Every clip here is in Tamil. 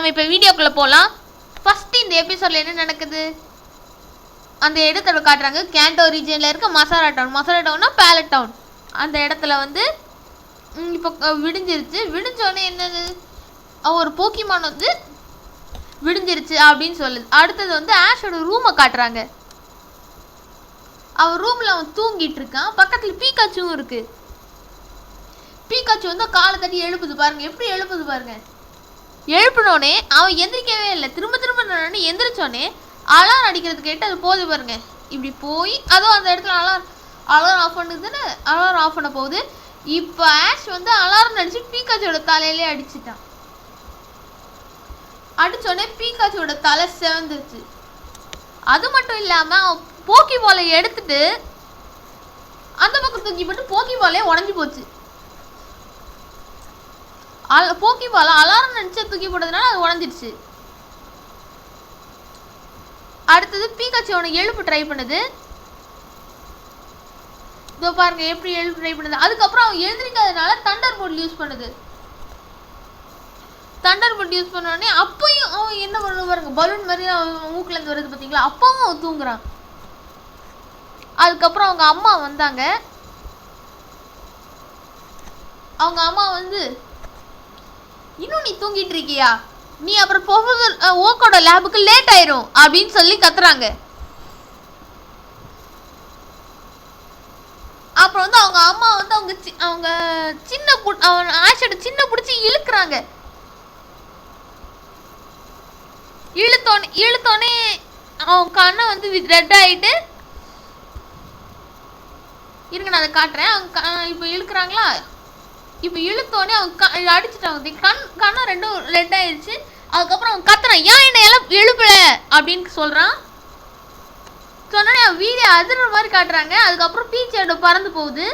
நம்ம இப்போ வீடியோக்குள்ளே போகலாம். ஃபஸ்ட்டு இந்த எபிசோடில் என்ன நடக்குது, அந்த இடத்துல காட்டுறாங்க. கேண்டோ ரீஜனில் இருக்க மசாலா டவுன். மசாலா டவுன்னா பேலட் டவுன். அந்த இடத்துல வந்து இப்போ விடிஞ்சிருச்சு. விடிஞ்சோடனே என்னது, ஒரு போக்கிமான் வந்து விடிஞ்சிருச்சு அப்படின்னு சொல்லுது. அடுத்தது வந்து ஆஷோட ரூமை காட்டுறாங்க. அவன் ரூமில் அவன் தூங்கிட்டு இருக்கான். பக்கத்தில் பீக்காச்சுவும் இருக்கு. பீக்காச்சு வந்து காலை தட்டி எழுப்புது பாருங்க, எப்படி எழுப்புது பாருங்க. எழுப்பினோடனே அவன் எந்திரிக்கவே இல்லை. திரும்ப திரும்ப எந்திரிச்சோடனே அலாரம் அடிக்கிறது கேட்டு அது போகுது பாருங்க. இப்படி போய் அதுவும் அந்த இடத்துல அலாரம் ஆஃப் பண்ணுதுன்னு அலாரம் ஆஃப் பண்ண போகுது. இப்போ ஆஷ் வந்து அலாரம் அடிச்சு பீக்காச்சோட தலையிலே அடிச்சுட்டான். அடிச்சோடனே பீக்காச்சோட தலை செவந்துருச்சு. அது மட்டும் இல்லாமல் அவன் போக்கி பாலை எடுத்துட்டு அந்த பக்கம் தூக்கி போட்டு போக்கி பாலே உடஞ்சி போச்சு. போக்கி பாலை அலாரம் நினைச்சு தூக்கி போட்டதுனால அது உடஞ்சிடுச்சு. அடுத்தது பீக்காச்சு அவனை எழுப்பு ட்ரை பண்ணுது. இதோ பாருங்க எப்படி எழுப்பு ட்ரை பண்ணுது. அதுக்கப்புறம் அவன் எழுந்திருக்காதனால தண்டர் போல்ட் யூஸ் பண்ணுது. தண்டர் போல்ட் யூஸ் பண்ணோடனே அப்பயும் அவன் என்ன பண்ண பாருங்க, பலூன் மாதிரி அவன் மூக்குலேருந்து வருது பார்த்தீங்களா. அப்பவும் அவன் தூங்குறான். அதுக்கப்புறம் அவங்க அம்மா வந்தாங்க. அவங்க அம்மா வந்து, இன்னும் நீ தூங்கிட்டு இருக்கியா, நீ அப்புறம் ப்ரொஃபசர் ஓக்கோட லேபுக்கு லேட் ஆயிரும் அப்படின்னு சொல்லி கத்துறாங்க. அப்புறம் வந்து அவங்க அம்மா வந்து அவங்க சின்ன அவன் ஆஷோட சின்ன பிடிச்சி இழுக்கிறாங்க. இழுத்தோடனே அவன் கண்ணை வந்து ரெட் ஆயிட்டு, இருங்க நான் அதை காட்டுறேன். அவங்க இப்போ இழுக்கிறாங்களா, இப்போ இழுத்தோடனே அவங்க அடிச்சுட்டாங்க. கண்ணை ரெண்டும் ரெட் ஆயிடுச்சு. அதுக்கப்புறம் அவன் கத்துறான், ஏன் என்ன எழுப்பல அப்படின்னு சொல்றான். சொன்னோடனே அவன் வீடியோ அதிர்ற மாதிரி காட்டுறாங்க. அதுக்கப்புறம் பீச்சோட பறந்து போகுது.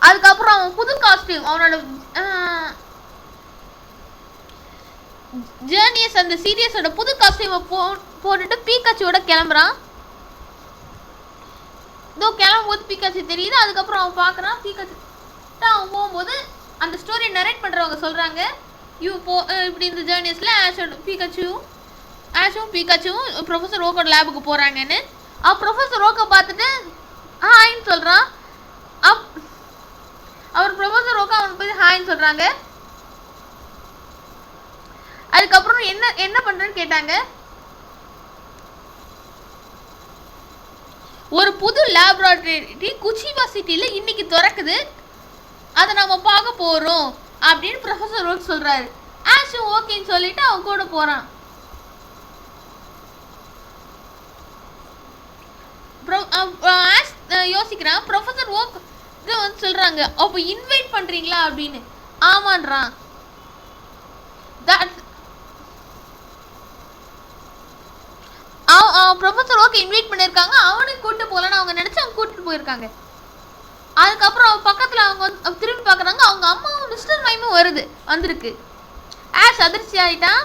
அதுக்கப்புறம் அவன் புது காஸ்டியூம், அவனோட ஜேர்னியஸ் அந்த சீரியஸோட புது காஸ்டியூமை போட்டுட்டு பீக்காச்சியோட கிளம்புறான். இதோ கிளம்பும்போது பீக்காச்சி தெரியுது. அதுக்கப்புறம் அவன் பார்க்குறான் பீக்காச்சி. அவன் போகும்போது அந்த ஸ்டோரியை நரேட் பண்ணுறவங்க சொல்கிறாங்க, இப்படி இந்த ஜேர்னியஸில் ஆஷும் பீக்காச்சும் ப்ரொஃபஸர் ஓக்கோட லேபுக்கு போகிறாங்கன்னு. ப்ரொஃபஸர் ஓக்கை பார்த்துட்டு ஹாய்ன்னு சொல்கிறான். அவர் ப்ரொஃபஸர் ஓக்கா அவனுக்கு போய் ஹாய்ன்னு சொல்கிறாங்க. அதுக்கப்புறம் என்ன பண்ணுறேன்னு கேட்டாங்க. ஒரு புது லேபரேட்டரி குச்சிபா சிட்டியில் இன்னைக்கு திறக்குது, அதை நம்ம பார்க்க போகிறோம் அப்படின்னு ப்ரொஃபஸர் ஓக் சொல்கிறாரு. ஆஷும் ஓகேன்னு சொல்லிட்டு அவன் கூட போகிறான். ஆஷ் யோசிக்கிறான். ப்ரொஃபஸர் ஓக் வந்து சொல்கிறாங்க, அப்போ இன்வைட் பண்ணுறீங்களா அப்படின்னு. ஆமான்றான். ப்ரொஃபஸர் ஓகே இன்வைட் பண்ணியிருக்காங்க, அவனுக்கு கூப்பிட்டு போகலான்னு அவங்க நினச்சி அவங்க கூப்பிட்டு போயிருக்காங்க. அதுக்கப்புறம் அவன் பக்கத்தில் அவங்க வந்து திரும்பி பார்க்குறாங்க. அவங்க அம்மாவும் மிஸ்டர் மைமும் வந்திருக்கு. ஆஷ் அதிர்ச்சி ஆகிட்டான்.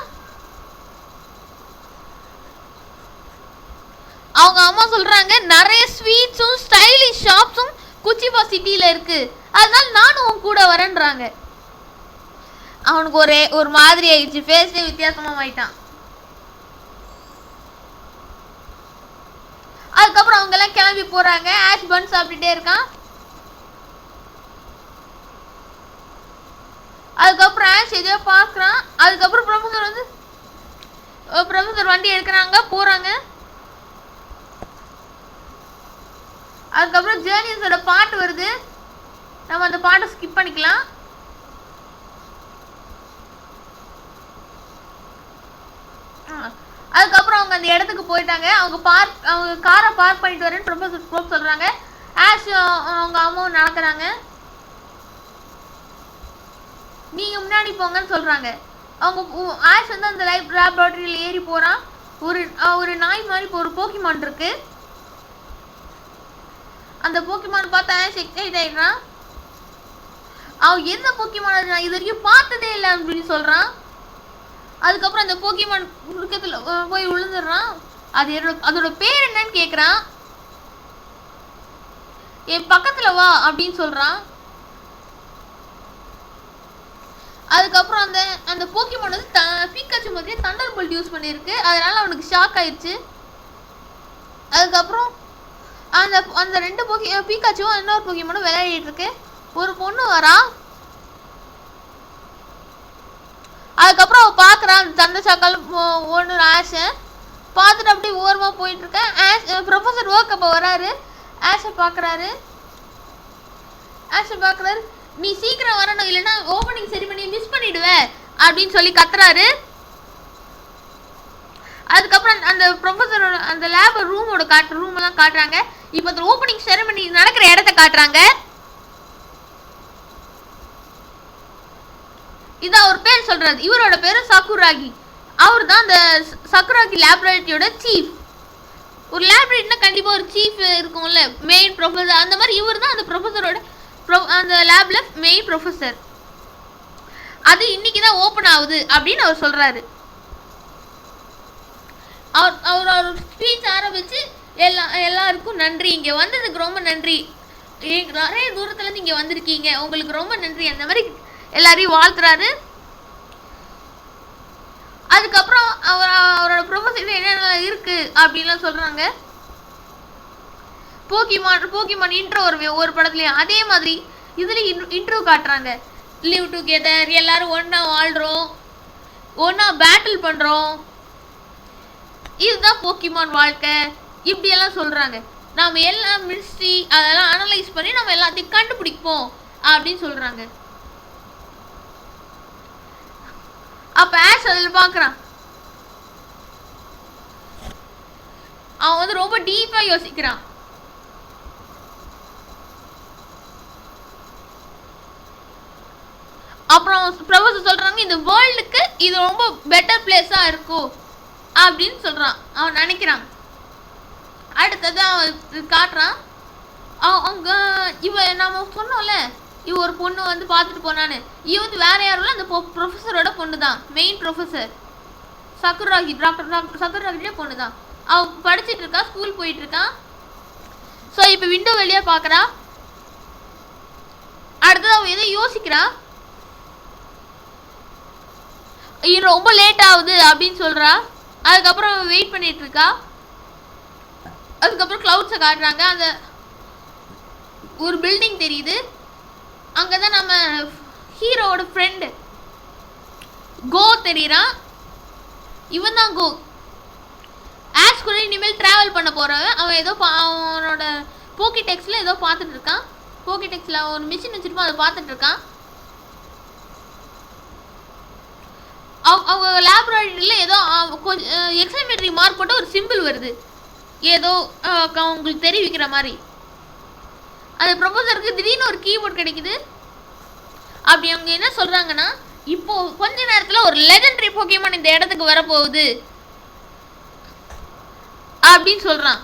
அவங்க அம்மா சொல்கிறாங்க, நிறைய ஸ்வீட்ஸும் ஸ்டைலிஷ் ஷாப்ஸும் குச்சிபா சிட்டியில் இருக்குது, அதனால நானும் உன் கூட வரேன்றாங்க. அவனுக்கு ஒரு மாதிரி ஆயிடுச்சு, ஃபேஸே வித்தியாசமாக ஆயிட்டான். அதுக்கப்புறம் அவங்க எல்லாம் கிளம்பி போறாங்க. ஆஷ் பன் சாப்பிட்டுட்டே இருக்கான். அதுக்கப்புறம் ஆஷ் எதையோ பார்க்குறான். அதுக்கப்புறம் ப்ரொஃபஸர் வண்டி எடுக்கிறாங்க, போறாங்க. அதுக்கப்புறம் ஜேர்னியஸோட பாட்டு வருது. நம்ம அந்த பாட்டை ஸ்கிப் பண்ணிக்கலாம். அதுக்கப்புறம் அவங்க அந்த இடத்துக்கு போயிட்டாங்க. அவங்க காரை பார்க் பண்ணிட்டு வரேன்னு ப்ரொஃபஸர் சொல்கிறாங்க. ஆஷ் அவங்க அம்மாவும் நடக்கிறாங்க. நீங்கள் முன்னாடி போங்கன்னு சொல்கிறாங்க. அவங்க ஆஷ் வந்து அந்த லேபரேட்டரியில் ஏறி போகிறான். ஒரு நாய் மாதிரி ஒரு போக்கிமான் இருக்கு. அந்த போக்கிமான் பார்த்து ஆஷ் எக்ஸைட் ஆகிடுறான். அவன் எந்த போக்கிமான் நான் இது வரைக்கும் பார்த்ததே இல்லை அப்படின்னு சொல்கிறான். அதுக்கப்புறம் அந்த போக்கிமான் முழுக்கத்தில் போய் விழுந்துடுறான். அதோட பேர் என்னன்னு கேட்குறான். என் பக்கத்தில் வா அப்படின்னு சொல்கிறான். அதுக்கப்புறம் அந்த அந்த போக்கிமான் வந்து பீக்காச்சு மாதிரியே தண்டர் போல்ட் யூஸ் பண்ணியிருக்கு. அதனால அவனுக்கு ஷாக் ஆயிடுச்சு. அதுக்கப்புறம் அந்த அந்த 2 பீக்காச்சுவும் இன்னொரு போக்கிமானும் விளையாடிட்டு இருக்கு. ஒரு பொண்ணு வரா. அதுக்கப்புறம் அவள் பார்க்குறான் தண்டர் ஷாக்கால் ஒன்று ஆஷை பார்த்துட்டு அப்படியே ஓரமாக போயிட்டு இருக்கேன். ப்ரொஃபஸர் ஒர்க் அப்போ வராரு. ஆஷை பார்க்குறாரு. நீ சீக்கிரம் வரணும், இல்லைன்னா ஓப்பனிங் செரிமனி மிஸ் பண்ணிடுவ அப்படின்னு சொல்லி கத்துறாரு. அதுக்கப்புறம் அந்த ப்ரொஃபஸரோட அந்த லேப் ரூம் எல்லாம் காட்டுறாங்க. இப்போ அந்த ஓப்பனிங் செரிமனி நடக்கிற இடத்த காட்டுறாங்க. இது அவர் பேர் சொல்றாரு. இவரோட பேரு சக்குராகி. அவர் தான் அந்த சக்குராகி லேபரேட்டரியோட சீஃப். ஒரு லேபரேட்டரினா கண்டிப்பா ஒரு சீஃப் இருக்கும்ல, மெயின் ப்ரொஃபஸர். அந்த மாதிரி இவர் தான் அந்த ப்ரொஃபஸரோட அந்த லேப்ல மெயின் ப்ரொஃபஸர். அது இன்னைக்கு தான் ஓப்பன் ஆகுது அப்படின்னு அவர் சொல்றாரு. அவர் ஸ்பீச் ஆரம்பிச்சு எல்லாருக்கும் நன்றி, இங்க வந்ததுக்கு ரொம்ப நன்றி, நிறைய தூரத்துல இருந்து இங்க வந்திருக்கீங்க, உங்களுக்கு ரொம்ப நன்றி, அந்த மாதிரி எல்லாரையும் வாழ்த்துறாரு. அதுக்கப்புறம் அவரோட ப்ரொஃபஸர் என்னென்ன இருக்கு அப்படின்லாம் சொல்றாங்க. போக்கிமான் இன்ட்ரோ ஒரு படத்துலயும் அதே மாதிரி இதுலயும் இன்ட்ரோ காட்டுறாங்க. லிவ் டுகெதர், எல்லாரும் ஒன்னா வாழ்றோம், ஒன்னா பேட்டில் பண்றோம், இதுதான் போக்கிமான் வாழ்க்கை, இப்படி எல்லாம் சொல்றாங்க. நாம எல்லாம் மிஸ்ட்ரி அதெல்லாம் அனலைஸ் பண்ணி நம்ம எல்லாத்தையும் கண்டுபிடிப்போம் அப்படின்னு சொல்றாங்க. அப்ப ஆஷ் அதில் பார்க்குறான். அவன் வந்து ரொம்ப டீப்பா யோசிக்கிறான். அப்புறம் ப்ரொஃபஸர் சொல்றாங்க இந்த வேர்ல்டுக்கு இது ரொம்ப பெட்டர் பிளேஸா இருக்கும் அப்படின்னு சொல்றான். அவன் நினைக்கிறான். அடுத்தது அவன் காட்டுறான். அவங்க நம்ம சொன்னோம்ல, இவ ஒரு பொண்ணு வந்து பார்த்துட்டு போனான்னு, இவ வந்து வேற யாரும் இல்லை, அந்த ப்ரொஃபஸரோட பொண்ணு தான், மெயின் ப்ரொஃபஸர் சக்குராகி, டாக்டர் சக்குராகிட்டே பொண்ணு தான். அவன் படிச்சுட்டு இருக்கா, ஸ்கூல் போயிட்டு இருக்கான். ஸோ இப்போ விண்டோ வெளியே பார்க்குறா. அடுத்தது அவன் எதை யோசிக்கிறா. ரொம்ப லேட் ஆகுது அப்படின்னு சொல்றா. அதுக்கப்புறம் அவன் வெயிட் பண்ணிட்டு இருக்கா. அதுக்கப்புறம் கிளவுட்ஸை காட்டுறாங்க. அந்த ஒரு பில்டிங் தெரியுது. அங்கதான் நம்ம ஹீரோவோட ஃப்ரெண்டு கோ தெரியுறான். இவன் தான் கோ. ஆஷ் கூட இனிமேல் டிராவல் பண்ண போறவன். அவன் ஏதோ அவனோட போக்கிடெக்ஸ்ல ஏதோ பார்த்துட்டு இருக்கான். போக்கிடெக்ஸ்ல ஒரு மிஷின் வச்சிருப்பான், அதை பார்த்துட்டு இருக்கான். அவங்க லேபரேட்டரியில் ஏதோ எக்ஸாமெட்ரி மார்க் போட்டு ஒரு சிம்பிள் வருது, ஏதோ அவங்களுக்கு தெரிவிக்கிற மாதிரி. அது ப்ரொஃபஸருக்கு திடீர்னு ஒரு கீபோர்ட் கிடைக்குது. அப்படி அவங்க என்ன சொல்றாங்கன்னா, இப்போ கொஞ்ச நேரத்துல ஒரு லெஜெண்டரி போக்கிமான் இந்த இடத்துக்கு வரப்போகுது அப்படின்னு சொல்றான்.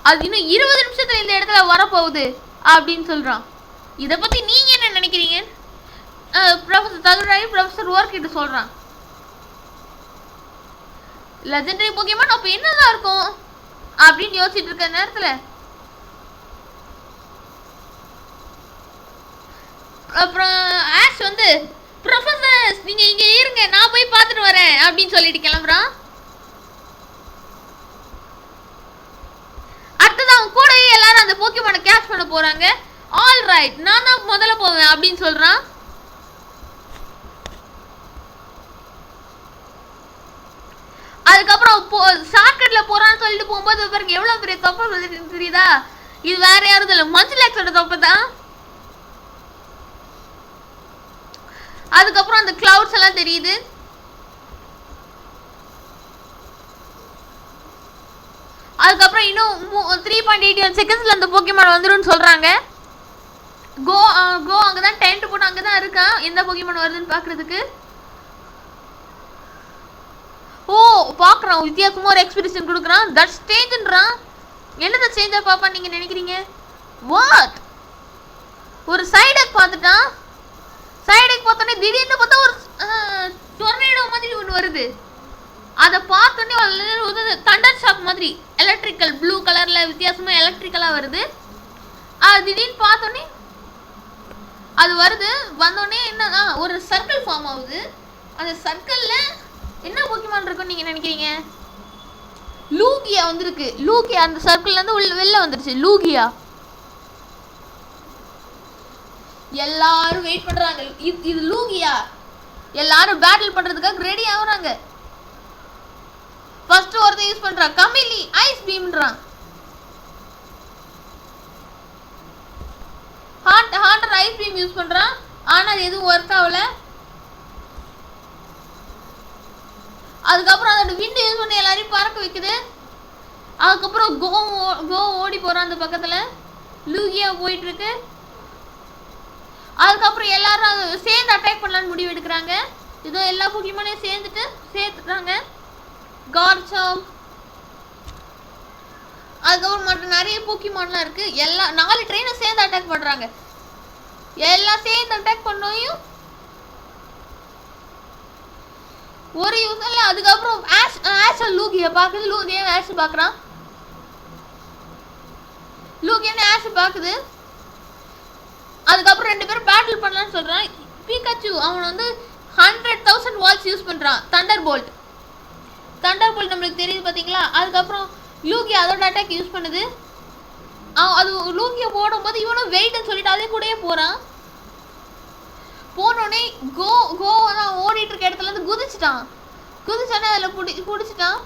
அது இன்னும் 20 நிமிஷத்துல இந்த இடத்துல வரப்போகுது அப்படின்னு சொல்றான். இதை பத்தி நீங்க என்ன நினைக்கிறீங்க? ப்ரொஃபஸர் தகுராயி ப்ரொஃபஸர் ஒர்க் கிட்ட சொல்றான். லெஜெண்டரி போக்கிமான் அப்ப என்னதான் இருக்கும் அப்படின்னு யோசிச்சுட்டு இருக்க நேரத்துல அப்புறம் ஆஷ் வந்து, ப்ரொஃபஸர் நீங்க இங்க இருங்க, நான் போய் பார்த்துட்டு வரேன் அப்படின்னு சொல்லிட்டு கிளம்புறான். அடுத்தது அவன் கூடவே எல்லாரும் அந்த போக்கிமானை கேட்ச் பண்ண போறாங்க. ஆல் ரைட், நான் தான் முதல்ல போவேன் அப்படின்னு சொல்றான். அதுக்கப்புறம் ஷார்ட்கட்ல போறான்னு சொல்லிட்டு போகும்போது பாருங்க எவ்வளவு பெரிய தொப்பை தெரியுதா. இது வேற யாரும் இல்லை, மஞ்சுளாக்ஸோட தொப்பை தான். அதுக்கப்புறம் அந்த கிளவுட்ஸ் எல்லாம் தெரியுது. அதுக்கப்புறம் இன்னும் 3.81 செகண்ட்ஸ்ல அந்த போக்கிமான் வந்துடும் சொல்றாங்க. கோ அங்கதான் டென்ட் போட்டு அங்கதான் இருக்கான், எந்த போக்கிமான் வருதுன்னு பாக்குறதுக்கு. ஓ பாக்குறான், வித்தியாசமா ஒரு எக்ஸ்பிரஷன் கொடுக்குறான். தட் ஸ்டேஜ்ன்றான். என்னது சேஞ்சா பாப்பா நீங்க நினைக்கிறீங்க? வாட், ஒரு சைடுக்கு பார்த்துட்டான். சைடுக்கு பார்த்தோன்னே திடீர்னு பார்த்தா ஒரு டொர்னேடோ மாதிரி ஒன்று வருது. அதை பார்த்தோன்னே தண்டர் ஷாக் மாதிரி எலக்ட்ரிக்கல் ப்ளூ கலர்ல வித்தியாசமா எலக்ட்ரிக்கலா வருது. அது திடீர்னு பார்த்தோன்னே அது வருது. வந்தோடனே என்னன்னா ஒரு சர்க்கிள் ஃபார்ம் ஆகுது. அந்த சர்க்கிள்ல என்ன போக்கிமான் இருக்குன்னு நீங்க நினைக்கிறீங்க? லூகியா வந்திருக்கு. லூகியா அந்த சர்க்கிள்ல இருந்து வெளில வந்துருச்சு. லூகியா. எல்லாரும் வெயிட் பண்றாங்க. இது லூகியா. எல்லாரும் பேட்டில் பண்றதுக்காக ரெடி ஆகுறாங்க. ஃபர்ஸ்ட் ஒருத்தன் யூஸ் பண்றான் கமிலி ஐஸ் பீம்ன்றான். ஹாண்டர் ஐஸ் பீம் யூஸ் பண்றான். ஆனா அது எதுவும் ஒர்க் ஆகல. அதுக்கப்புறம் அதோட விண்ட் யூஸ் பண்ணி எல்லாரையும் பறக்க வைக்குது. அதுக்கப்புறம் கோ ஓடி போறான் அந்த பக்கத்துல. லூகியா போயிட்டு இருக்கு. அதுக்கப்புறம் எல்லாரும் சேர்ந்து அட்டாக் பண்ணலான்னு முடிவு எடுக்கிறாங்க. இதோ எல்லா போக்கிமானையும் சேர்த்துட்டாங்க. கார்ச்சம், அதுக்கப்புறம் மற்ற நிறைய போக்கிமான்லாம் இருக்கு. எல்லா 4 ட்ரெயினை சேர்ந்து அட்டாக் பண்றாங்க. எல்லாம் சேர்ந்து அட்டாக் பண்ணோயும் ஒரு யூஸ் இல்ல. அதுக்கப்புறம் ஆஷ் லூகியா பாக்குது. லூகியா ஆஷ் பாக்குறான். லூகியா ஆஷ் பாக்குது. அதுக்கப்புறம் 2 பேரும் பேட்டில் பண்ணலாம்னு சொல்றான். பீகாச்சு அவன் வந்து 100,000 வால்ஸ் யூஸ் பண்றான். தண்டர் போல்ட் நம்மளுக்கு தெரியுது பாத்தீங்களா. அதுக்கப்புறம் லூகியா அதோட அட்டாக் யூஸ் பண்ணுது. அது லூகியா போடும்போது இவனும் வெயிட்னு சொல்லிட்டு அதே கூடயே போறான். போனோடனே கோ ஓடிட்டு இருக்க இடத்துல இருந்து குதிச்சானே அதில் பிடிச்சிட்டான்.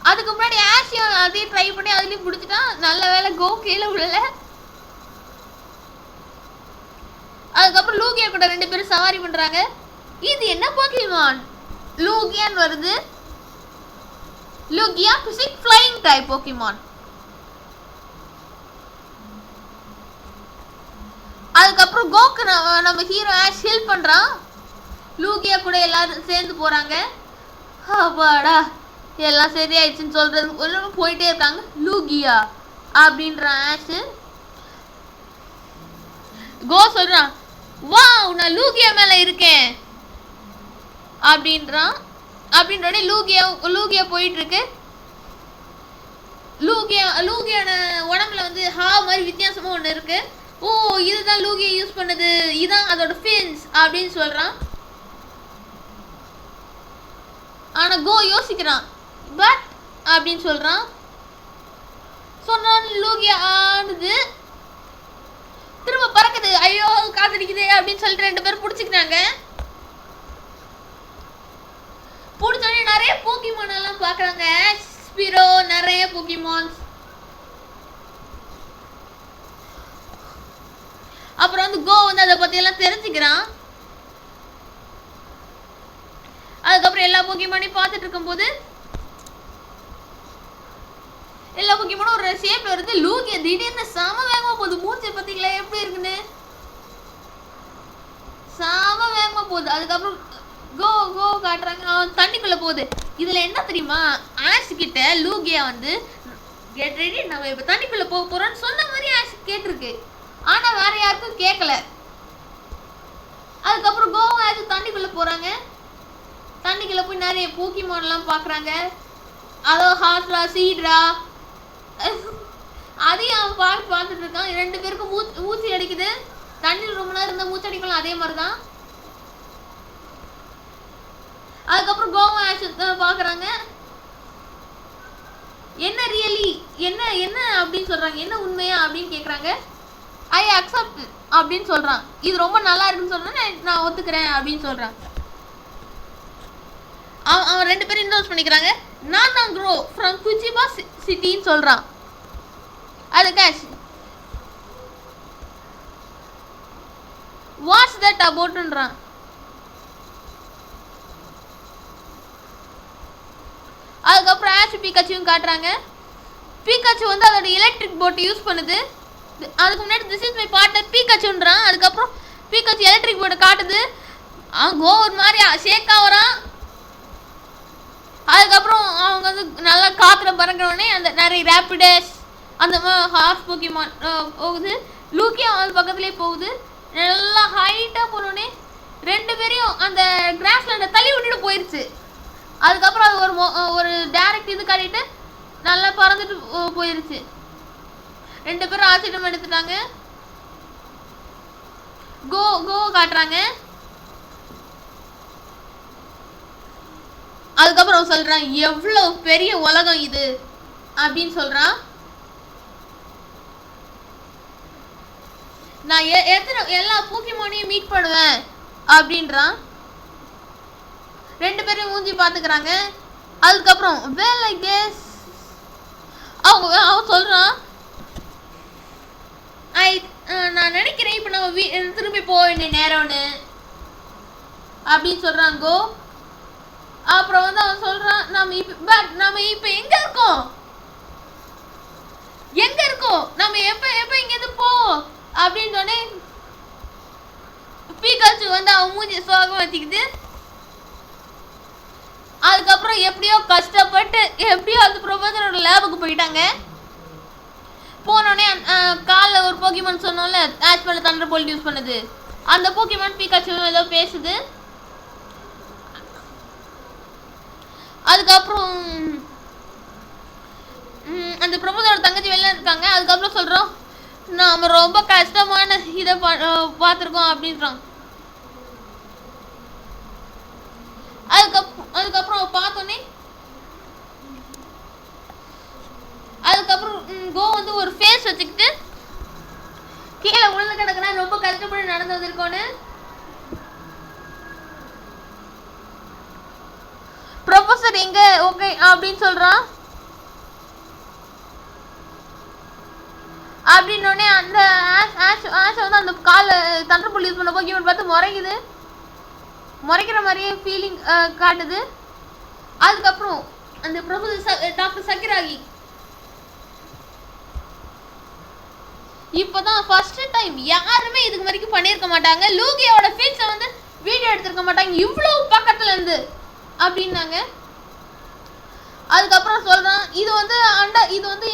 அதுக்கு முன்னாடி ஆஷியும் அதையும் ட்ரை பண்ணி அதுலயும் பிடிச்சிட்டான். நல்ல வேலை கோ கீழே விழல. அதுக்கப்புறம் லூகியா கூட 2 பேரும் சவாரி பண்றாங்க. இது என்ன போக்கிமான்? லூகியான்னு வருது. லூகியா பிசிக் ஃப்ளையிங் டைப் போக்கிமான். அதுக்கப்புறம் கோக்கு நம்ம ஹீரோ ஆஷ் ஹெல்ப் பண்றான். லூகியா கூட எல்லாரும் சேர்ந்து போறாங்க. அப்பாடா எல்லாம் சரியாயிடுச்சுன்னு சொல்றது போயிட்டே இருக்காங்க. லூகியா அப்படின்ற ஆஷ். கோ சொல்றான், வா நான் லூகியா மேல இருக்கேன் அப்படின்றோடனே லூகியா போயிட்டு இருக்கு. லூகியான உடம்புல வந்து மாதிரி வித்தியாசமா ஒண்ணு இருக்கு. ஓ இதுதான் லூகியா யூஸ் பண்ணது, இதான் அதோட ஃபின்ஸ் அப்படின்னு சொல்றான். ஆனா கோ யோசிக்கிறான். பட் அப்படின்னு சொல்றான். சொன்னான் லூகியா ஆடுது. திரும்ப பறக்குது. ஐயோ காத்தடிக்குது அப்படின்னு சொல்லிட்டு 2 பேரும் பிடிச்சிக்கிறாங்க. பிடிச்சோடனே நிறைய போக்கிமான் எல்லாம் பாக்குறாங்க. ஸ்பிரோ நிறைய போக்கிமான்ஸ். அப்புறம் வந்து கோ வந்து அதை பத்தி எல்லாம் தெரிஞ்சுக்கிறான். அதுக்கப்புறம் எல்லா போக்கிமானையும் பார்த்துட்டு இருக்கும்போது எல்லா போக்கிமானும் ஒரு ஷேப்ல வருது. லூகியா திடீர்னு சம வேகமா போகுது. மூஞ்சி பார்த்தீங்களா எப்படி இருக்குன்னு? சம வேகமா போகுது. அதுக்கப்புறம் கோ காட்டுறாங்க. அவன் தண்ணிக்குள்ள போகுது. இதுல என்ன தெரியுமா, ஆஷ் கிட்ட லூகியா வந்து கெட் ரெடி நம்ம இப்ப தண்ணிக்குள்ள போக போறோம்னு சொன்ன மாதிரி ஆஷ் கேட்டிருக்கு. ஆனா வேற யாருக்கும் கேட்கல. அதுக்கப்புறம் கோவா ஆஷ் தண்ணிக்குள்ள போறாங்க. தண்ணிக்குள்ள போய் நிறைய போக்கிமான் எல்லாம் பாக்குறாங்க. அதோ ஹாட்ரா சீட்ரா அதையும் அவன் பார்த்துட்டு இருக்கான். 2 பேருக்கும் மூச்சு அடிக்குது. தண்ணியில் ரொம்ப நேரம் இருந்தா மூச்சு அடிக்கலாம். அதே மாதிரிதான். அதுக்கப்புறம் கோவா ஆஷ் பாக்குறாங்க. என்ன ரியலி என்ன அப்படின்னு சொல்றாங்க. என்ன உண்மையா அப்படின்னு கேக்குறாங்க. ஐ அக்செப்ட் அப்படின்னு சொல்றான். இது ரொம்ப நல்லா இருக்குன்னு சொன்னா நான் ஒத்துக்கிறேன் அப்படின்னு சொல்றான். அவன் 2 பேரும் இன்ட்ரோஸ் பண்ணிக்கிறாங்க. நான் தான் க்ரோ ஃப்ரம் குஜிபா சிட்டின்னு சொல்றான். அதுக்கு வாட்ஸ் தட் அபவுட்ன்றான். அதுக்கப்புறம் ஆஷ் பீகாச்சுவும் காட்டுறாங்க. பீகாச்சு வந்து அதோட எலக்ட்ரிக் போட் யூஸ் பண்ணுது. அதுக்கு முன்னாடி திஸ் இஸ் மை பார்ட்னர் பீகாச்சுன்றான். அதுக்கப்புறம் பீகாச்சு எலக்ட்ரிக் போட்டை காட்டுது. கோ ஒரு மாதிரி ஷேக் ஆகுறான். அதுக்கப்புறம் அவங்க வந்து நல்லா காத்துல பறக்கிறோடனே அந்த நிறைய ரேப்பிடஸ் அந்த ஹார்ஸ் போக்கிமான் போகுது. லூகியா அது பக்கத்துலேயே போகுது. நல்லா ஹைட்டாக போனோடனே 2 பேரையும் அந்த கிராஸ்லேண்டை தள்ளி விட்டுட்டு போயிடுச்சு. அதுக்கப்புறம் அது ஒரு டைரக்ட் இது காட்டிட்டு நல்லா பறந்துட்டு போயிருச்சு. 2 பேரும் ஆச்சரியம் எடுத்துட்டாங்க. கோ காட்டுறாங்க. அதுக்கப்புறம் சொல்றான் எவ்வளவு பெரிய உலகம் இது அப்படின்னு சொல்றான். நான் எல்லா போக்கிமானையும் மீட் பண்ணுவேன் அப்படின்றான். 2 பேரும் மூஞ்சி பாத்துக்கிறாங்க. அதுக்கப்புறம் வெல் ஐ கெஸ் அவன் சொல்றான் நான் நினைக்கிறேன் இப்ப நம்ம திரும்பி போக வேண்டிய நேரம்னு அப்படின்னு சொல்றான் கோ. அப்புறம் வந்து அவன் சொல்றான் நம்ம இப்ப எங்க இருக்கோம் நம்ம எப்ப இங்க இருந்து போவோம் அப்படின்னு சொன்னே பீகாச்சு வந்து அவன் மூஞ்சி சோகம் வச்சுக்கிட்டு அதுக்கப்புறம் எப்படியோ கஷ்டப்பட்டு அந்த ப்ரொஃபஸரோட லேபுக்கு போயிட்டாங்க. போனோடனே காலில் ஒரு போக்கிமான் சொன்னோம்ல ஆஷ் மேல தண்டர் போல்ட் யூஸ் பண்ணுது, அந்த போக்கிமான் பீகாச்சு ஏதோ பேசுது. அதுக்கப்புறம் அந்த ப்ரொஃபஸரோட தங்கச்சி வெளில இருக்காங்க. அதுக்கப்புறம் சொல்கிறோம் நாம ரொம்ப கஷ்டமான இதை பார்த்துருக்கோம் அப்படின்றான். அதுக்கப்புறம் பார்த்தோன்னே அதுக்கப்புறம் கோ வந்து ஒரு ஃபேஸ் வச்சுக்கிட்டு கீழே உள்ள கிடக்குனா ரொம்ப கஷ்டப்பட்டு நடந்து வந்திருக்கோன்னு ப்ரொஃபஸர் எங்க ஓகே அப்படின்னு சொல்றான். அப்படின்னோடனே அந்த ஆஷ் வந்து அந்த காலை தண்டர்போல்ட் யூஸ் பண்ண போக்கிமான் பார்த்து முறைக்கிற மாதிரியே ஃபீலிங் காட்டுது. அதுக்கப்புறம் அந்த ப்ரொஃபஸர் டாக்டர் சக்கிராகி இப்போதான் ஃபர்ஸ்ட் டைம் யாருமே இதுக்கு வரைக்கும் பண்ணியிருக்க மாட்டாங்க, லூகியாவோட ஃபேஸை வந்து வீடியோ எடுத்திருக்க மாட்டாங்க இவ்வளவு பக்கத்துல இருந்து அப்படின்னாங்க. அதுக்கப்புறம் சொல்றான் இது வந்து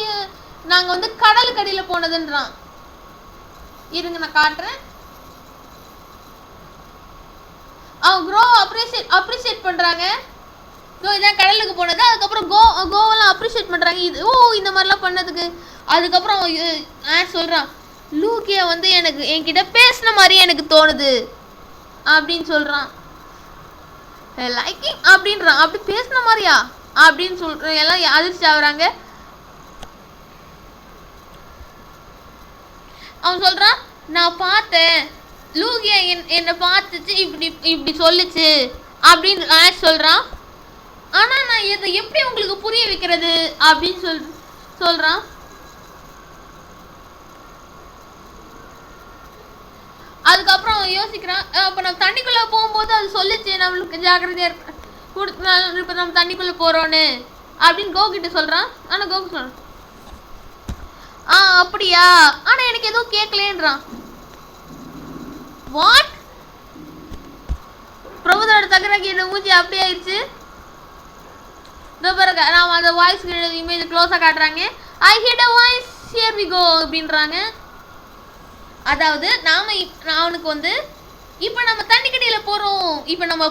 நாங்க வந்து கடலுக்கு அடியில போனதுன்றான். இருங்க நான் காட்டுறேன். அவங்க க்ரோ அப்ரிஷியேட் பண்றாங்க. இதான் கடலுக்கு போனது. அதுக்கப்புறம் கோவெல்லாம் அப்ரிஷியேட் பண்றாங்க இது இந்த மாதிரிலாம் பண்ணதுக்கு. அதுக்கப்புறம் சொல்றான் லூகியா வந்து என்கிட்ட பேசின மாதிரி எனக்கு தோணுது அப்படின்னு சொல்றான். லைக்கிங் அப்படின்றான். அப்படி பேசின மாதிரியா அப்படின்னு சொல்ற எல்லாம் அதிர்ச்சி ஆகுறாங்க. அவன் சொல்றான் நான் பார்த்தேன் லூகியா என்னை பார்த்துச்சு இப்படி சொல்லுச்சு அப்படின்னு சொல்றான். ஆனா நான் இதை எப்படி உங்களுக்கு புரிய வைக்கிறது அப்படின்னு சொல்றான். அதுக்கப்புறம் யோசிக்கிறான் அப்ப நம்ம தண்ணிக்குள்ள போகும்போது அது சொல்லுச்சு நம்மளுக்கு ஜாக்கிரதையா இப்ப நம்ம தண்ணிக்குள்ள போறோன்னு அப்படின்னு கோ கிட்ட சொல்றான். ஆனா கோ சொல்றான் அப்படியா ஆனா எனக்கு எதுவும் கேட்கலன்றான். வாட் பிரபுதோட தகராக்கி என்ன மூஞ்சி அப்படி ஆயிடுச்சு. பாருங்க நான் அந்த வாய்ஸ் இமேஜ் க்ளோஸா காட்டுறாங்க. I hear the voice here we go அப்படின்றாங்க. அதாவது அவனுக்கு வந்து இப்ப நம்ம தண்ணிக்கடியில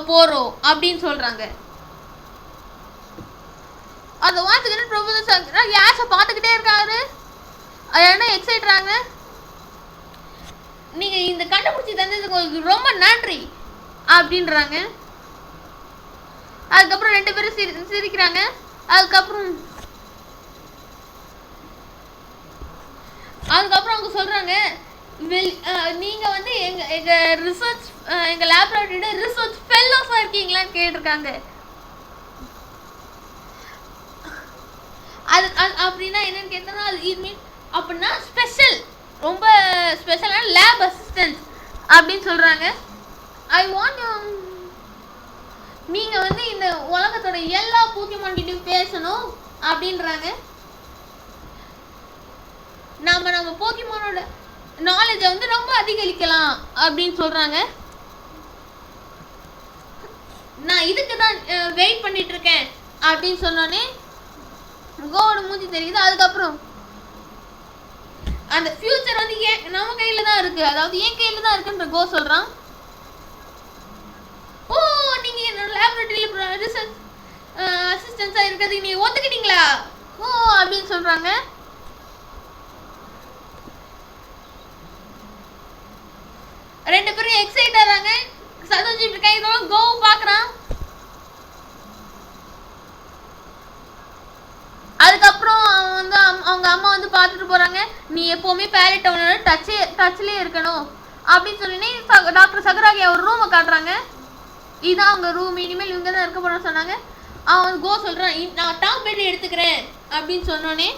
போறோம் அப்படின்னு சொல்றாங்க. அந்த வாய்ஸ் பிரபுதர் யாச பாத்துக்கிட்டே இருக்காரு. என்ன எக்ஸைட்றாங்க. நீங்க இந்த கண்டுபிடிச்சி தந்ததுக்கு ரொம்ப நன்றி அப்படின்றாங்க. அதுக்கப்புறம் 2 பேரும் சிரிக்கிறாங்க. அதுக்கப்புறம் அவங்க சொல்றாங்க நீங்க வந்து எங்க ரிசர்ச் எங்க லேபரேட்டரியோட ரிசர்ச் ஃபெல்லோஸா இருக்கீங்களான்னு கேட்டிருக்காங்க. அது அப்படின்னா என்னன்னு கேட்டா இது மீன் அப்படின்னா ரொம்ப ஸ்பெஷலான லேப் அசிஸ்டன்ட் அப்படின்னு சொல்றாங்க. ஐ வாண்ட் நீங்க வந்து இந்த உலகத்தோட எல்லா போக்கிமான் கிட்டயும் பேசணும் அப்படின்றாங்க. நம்ம போக்கிமானோட நாலேஜ வந்து ரொம்ப அதிகரிக்கலாம் அப்படின்னு சொல்றாங்க. நான் இதுக்கு தான் வெயிட் பண்ணிட்டு இருக்கேன் அப்படின்னு சொன்னோன்னே கோவோட மூஞ்சி தெரியுது. அதுக்கப்புறம் அந்த ஃபியூச்சர் வந்து நம்ம கையில தான் இருக்கு, அதாவது என் கையில தான் இருக்குன்ற கோ சொல்றான். நீங்க என்னோட லேபரேட்டரியில ரிசர்ச் அசிஸ்டன்ஸா இருக்கிறது நீங்க ஒத்துக்கிட்டீங்களா அப்படின்னு சொல்றாங்க. ரெண்டு பேரும் எக்ஸைட் ஆறாங்க, சதோஞ்சிட்டு இருக்காங்க. இதெல்லாம் கோ பாக்குறான். அதுக்கப்புறம் அவன் வந்து அவங்க அம்மா வந்து பார்த்துட்டு போறாங்க. நீ எப்பவுமே பேலட் அவனோட டச்லயே இருக்கணும் அப்படின்னு சொல்லி டாக்டர் சகுராகி அவர் ரூமை காட்டுறாங்க. இதான் அவங்க ரூம், இனிமேல் இவங்க தான் இருக்க போறோம்னு சொன்னாங்க. அவன் கோ சொல்றான், நான் டாப் பெட் எடுத்துக்கிறேன் அப்படின்னு சொன்னோடனே,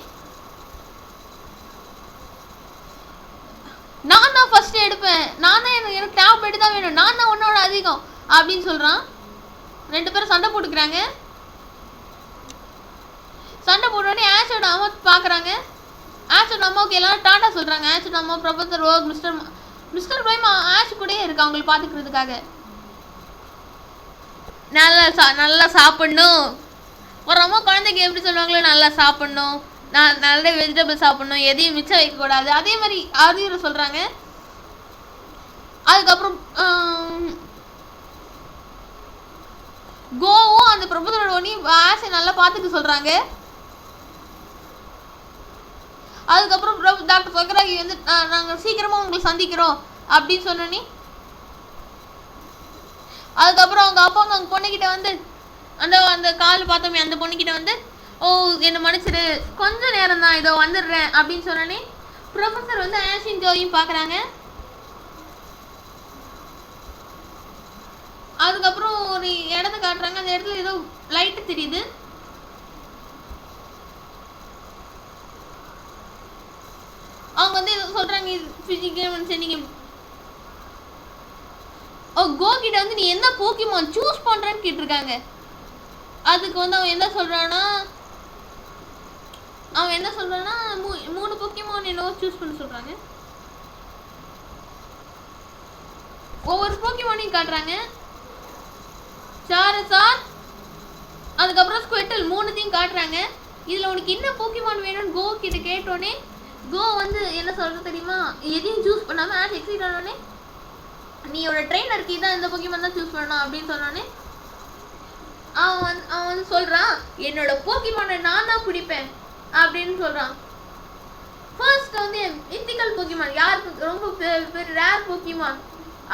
நான் தான் ஃபர்ஸ்ட் எடுப்பேன், நான் தான் எனக்கு டாப் பெட் தான் வேணும், நான் தான் உன்னோட அதிகம் அப்படின்னு சொல்றான். ரெண்டு பேரும் சண்டை போட்டுக்கிறாங்க. சண்டை போட்டோடனே ஆஷோட அம்மா பார்க்குறாங்க. ஆஷோட அம்மாவுக்கு எல்லாரும் டாட்டா சொல்கிறாங்க. ஆஷோட அம்மா, professor okay, mister prime ash கூடயே இருக்கு அவங்களை பார்த்துக்கிறதுக்காக. நல்லா சாப்பிட்ணும். ஒரு அம்மா குழந்தைக்கு எப்படி சொல்லுவாங்களோ நல்லா சாப்பிட்ணும், நல்ல வெஜிடபிள் சாப்பிட்ணும், எதையும் மிச்சம் வைக்கக்கூடாது, அதே மாதிரி அறிவுரை சொல்கிறாங்க. அதுக்கப்புறம் கோவும் அந்த ப்ரொஃபஸரோட ஒன்னி ஆஷை நல்லா பார்த்துக்க சொல்கிறாங்க. அதுக்கப்புறம் டாக்டர் சகுராகி வந்து நாங்கள் சீக்கிரமாக உங்களை சந்திக்கிறோம் அப்படின்னு சொன்னோன்னே, அதுக்கப்புறம் அவங்க அப்பா அவங்க பொண்ணுக்கிட்ட வந்து அந்த கால் பார்த்தோமே அந்த பொண்ணுக்கிட்ட வந்து, ஓ என்னை மன்னிச்சிடு, கொஞ்ச நேரம் தான், இதோ வந்துடுறேன் அப்படின்னு சொன்னோன்னே ப்ரொஃபஸர் வந்து ஆஷின் ஜோயும் பார்க்குறாங்க. அதுக்கப்புறம் ஒரு இடத்த காட்டுறாங்க. அந்த இடத்துல ஏதோ லைட்டு தெரியுது. அவங்க வந்து சொல்றாங்க, நீங்க கோ கிட்ட வந்து நீ என்ன போக்கிமான் சூஸ் பண்றன்னு கேட்டிருக்காங்க. அதுக்கு வந்து அவன் என்ன சொல்றான்னா 3 போக்கிமான் என்னவோ சூஸ் பண்ண சொல்றாங்க. ஒவ்வொரு போக்கிமானையும் காட்டுறாங்க. சாரசார், அதுக்கப்புறம் ஸ்குவிட்டில், 3த்தையும் காட்டுறாங்க. இதுல உனக்கு என்ன போக்கிமான் வேணும்னு கோ கிட்ட கேட்டோன்னே கோ வந்து என்ன சொல்றது தெரியுமா, எதையும் சூஸ் பண்ணாம ஆஷ் எக்ஸைட் ஆனோடனே, நீயோட ட்ரெயினருக்கு இதான் இந்த போக்கிமான் தான் சூஸ் பண்ணணும் அப்படின்னு சொன்னோடனே அவன் வந்து சொல்றான், என்னோட போக்கிமானை நான் தான் பிடிப்பேன் அப்படின்னு சொல்றான். ஃபர்ஸ்ட் வந்து மித்திக்கல் போக்கிமான் யாருக்கு ரொம்ப ரேர் போக்கிமான்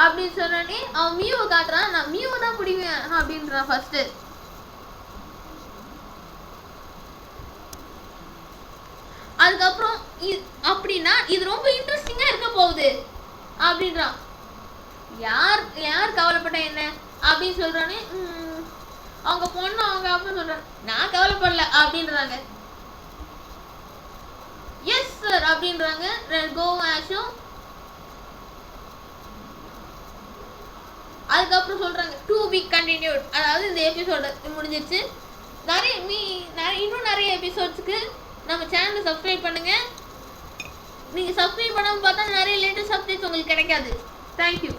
அப்படின்னு சொன்னோடனே அவன் மியூவை காட்டுறான். நான் மியூவை தான் பிடிப்பேன் அப்படின்றான் ஃபர்ஸ்ட். அதுக்கப்புறம் அப்படின்னா இது ரொம்ப இன்ட்ரெஸ்டிங்கா இருக்க போகுது அப்படின்றான். யார் கவலைப்பட்ட என்ன அப்படின்னு சொல்றானே, அவங்க பொண்ணு அவங்க அப்பா சொல்றாங்க, நான் கவலைப்படல அப்படின்றாங்க. எஸ் சார் அப்படின்றாங்க கோவும் ஆஷும். அதுக்கப்புறம் சொல்றாங்க டு பி கண்டினியூட், அதாவது இந்த எபிசோடு முடிஞ்சிருச்சு. இன்னும் நிறைய எபிசோட்ஸ்க்கு நம்ம சேனலை சப்ஸ்கிரைப் பண்ணுங்க. நீங்க சப்ஸ்கிரைப் பண்ணாம பார்த்தா நிறைய லேட்டஸ்ட் அப்டேட்ஸ் உங்களுக்கு கிடைக்காது. தேங்க்யூ.